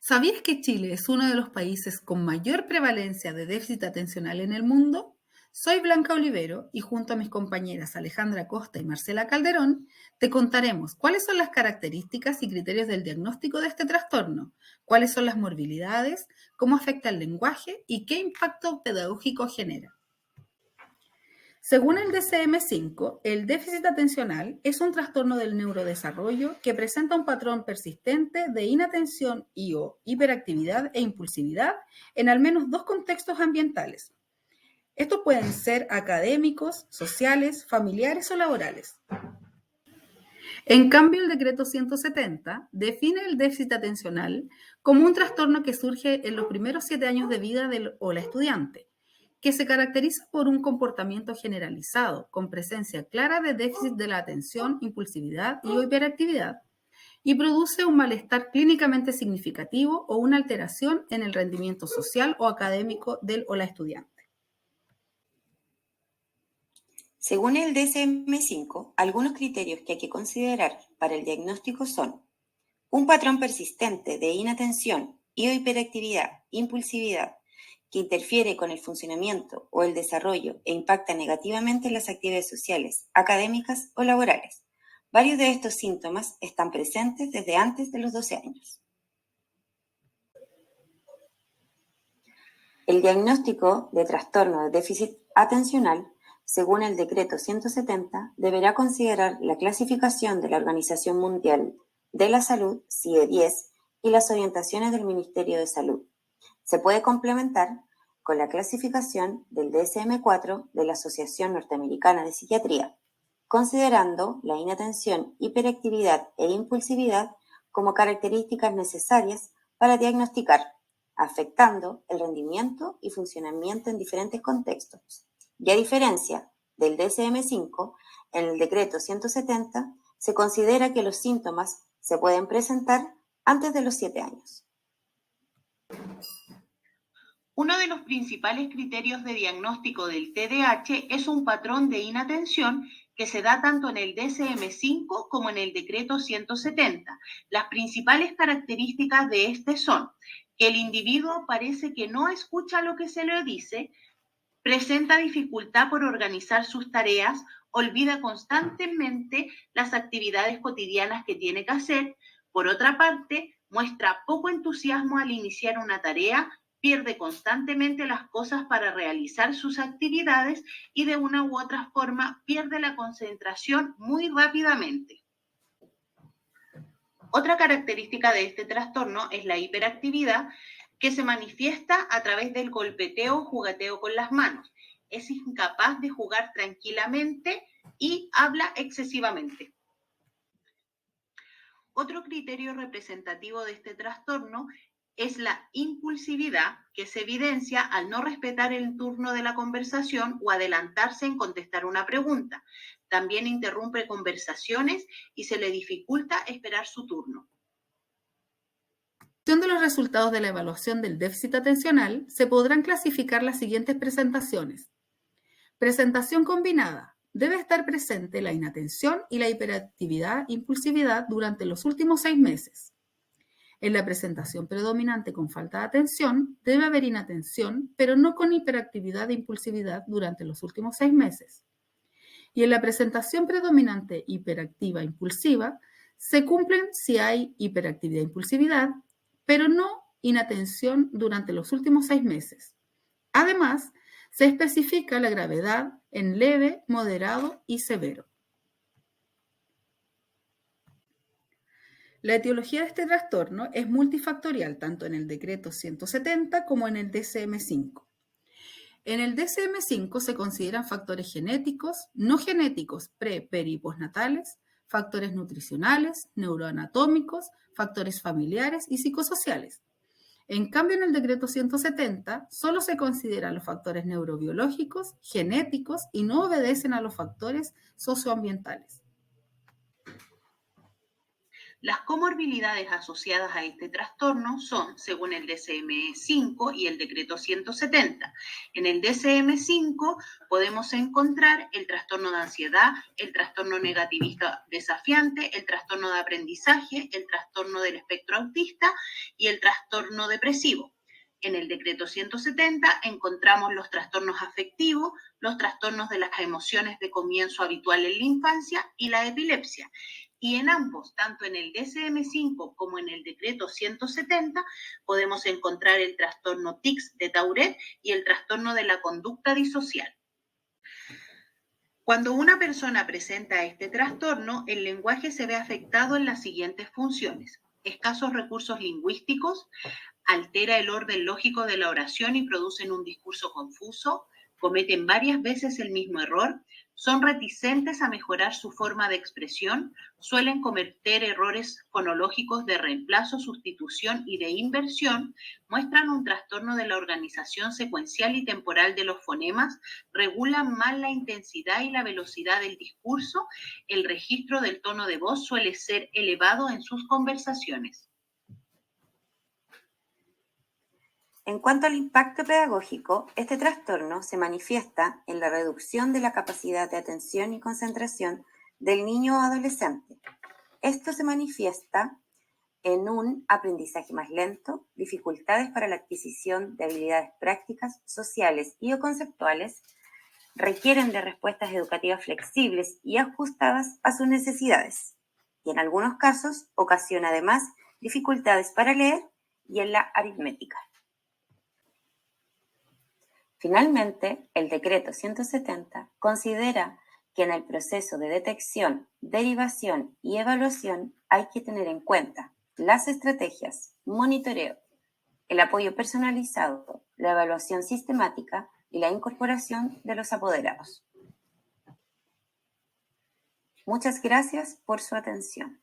¿Sabías que Chile es uno de los países con mayor prevalencia de déficit atencional en el mundo? Soy Blanca Olivero y junto a mis compañeras Alejandra Costa y Marcela Calderón te contaremos cuáles son las características y criterios del diagnóstico de este trastorno, cuáles son las morbilidades, cómo afecta el lenguaje y qué impacto pedagógico genera. Según el DSM-5, el déficit atencional es un trastorno del neurodesarrollo que presenta un patrón persistente de inatención y/o hiperactividad e impulsividad en al menos dos contextos ambientales. Estos pueden ser académicos, sociales, familiares o laborales. En cambio, el decreto 170 define el déficit atencional como un trastorno que surge en los primeros 7 años de vida del o la estudiante, que se caracteriza por un comportamiento generalizado, con presencia clara de déficit de la atención, impulsividad y hiperactividad, y produce un malestar clínicamente significativo o una alteración en el rendimiento social o académico del o la estudiante. Según el DSM-5, algunos criterios que hay que considerar para el diagnóstico son un patrón persistente de inatención y o hiperactividad, impulsividad, que interfiere con el funcionamiento o el desarrollo e impacta negativamente en las actividades sociales, académicas o laborales. Varios de estos síntomas están presentes desde antes de los 12 años. El diagnóstico de trastorno de déficit atencional, según el decreto 170, deberá considerar la clasificación de la Organización Mundial de la Salud, CIE-10, y las orientaciones del Ministerio de Salud. Se puede complementar con la clasificación del DSM-4 de la Asociación Norteamericana de Psiquiatría, considerando la inatención, hiperactividad e impulsividad como características necesarias para diagnosticar, afectando el rendimiento y funcionamiento en diferentes contextos. Y a diferencia del DSM-5, en el decreto 170 se considera que los síntomas se pueden presentar antes de los 7 años. Uno de los principales criterios de diagnóstico del TDAH es un patrón de inatención que se da tanto en el DSM-5 como en el decreto 170. Las principales características de este son que el individuo parece que no escucha lo que se le dice, presenta dificultad por organizar sus tareas, olvida constantemente las actividades cotidianas que tiene que hacer. Por otra parte, muestra poco entusiasmo al iniciar una tarea, pierde constantemente las cosas para realizar sus actividades y de una u otra forma pierde la concentración muy rápidamente. Otra característica de este trastorno es la hiperactividad, que se manifiesta a través del golpeteo o jugueteo con las manos. Es incapaz de jugar tranquilamente y habla excesivamente. Otro criterio representativo de este trastorno es la impulsividad, que se evidencia al no respetar el turno de la conversación o adelantarse en contestar una pregunta. También interrumpe conversaciones y se le dificulta esperar su turno. De los resultados de la evaluación del déficit atencional, se podrán clasificar las siguientes presentaciones. Presentación combinada. Debe estar presente la inatención y la hiperactividad, impulsividad durante los últimos 6 meses. En la presentación predominante con falta de atención, debe haber inatención, pero no con hiperactividad e impulsividad durante los últimos 6 meses. Y en la presentación predominante hiperactiva impulsiva, se cumplen si hay hiperactividad e impulsividad, pero no inatención durante los últimos 6 meses. Además, se especifica la gravedad en leve, moderado y severo. La etiología de este trastorno es multifactorial, tanto en el decreto 170 como en el DSM-5. En el DSM-5 se consideran factores genéticos, no genéticos, peri y postnatales, factores nutricionales, neuroanatómicos, factores familiares y psicosociales. En cambio, en el decreto 170 solo se consideran los factores neurobiológicos, genéticos y no obedecen a los factores socioambientales. Las comorbilidades asociadas a este trastorno son, según el DSM-5 y el decreto 170. En el DSM-5 podemos encontrar el trastorno de ansiedad, el trastorno negativista desafiante, el trastorno de aprendizaje, el trastorno del espectro autista y el trastorno depresivo. En el decreto 170 encontramos los trastornos afectivos, los trastornos de las emociones de comienzo habitual en la infancia y la epilepsia. Y en ambos, tanto en el DSM-5 como en el decreto 170, podemos encontrar el trastorno tics de Tourette y el trastorno de la conducta disocial. Cuando una persona presenta este trastorno, el lenguaje se ve afectado en las siguientes funciones: escasos recursos lingüísticos, altera el orden lógico de la oración y producen un discurso confuso, cometen varias veces el mismo error, son reticentes a mejorar su forma de expresión, suelen cometer errores fonológicos de reemplazo, sustitución y de inversión, muestran un trastorno de la organización secuencial y temporal de los fonemas, regulan mal la intensidad y la velocidad del discurso, el registro del tono de voz suele ser elevado en sus conversaciones. En cuanto al impacto pedagógico, este trastorno se manifiesta en la reducción de la capacidad de atención y concentración del niño o adolescente. Esto se manifiesta en un aprendizaje más lento, dificultades para la adquisición de habilidades prácticas, sociales y o conceptuales, requieren de respuestas educativas flexibles y ajustadas a sus necesidades, y en algunos casos ocasiona además dificultades para leer y en la aritmética. Finalmente, el decreto 170 considera que en el proceso de detección, derivación y evaluación hay que tener en cuenta las estrategias, monitoreo, el apoyo personalizado, la evaluación sistemática y la incorporación de los apoderados. Muchas gracias por su atención.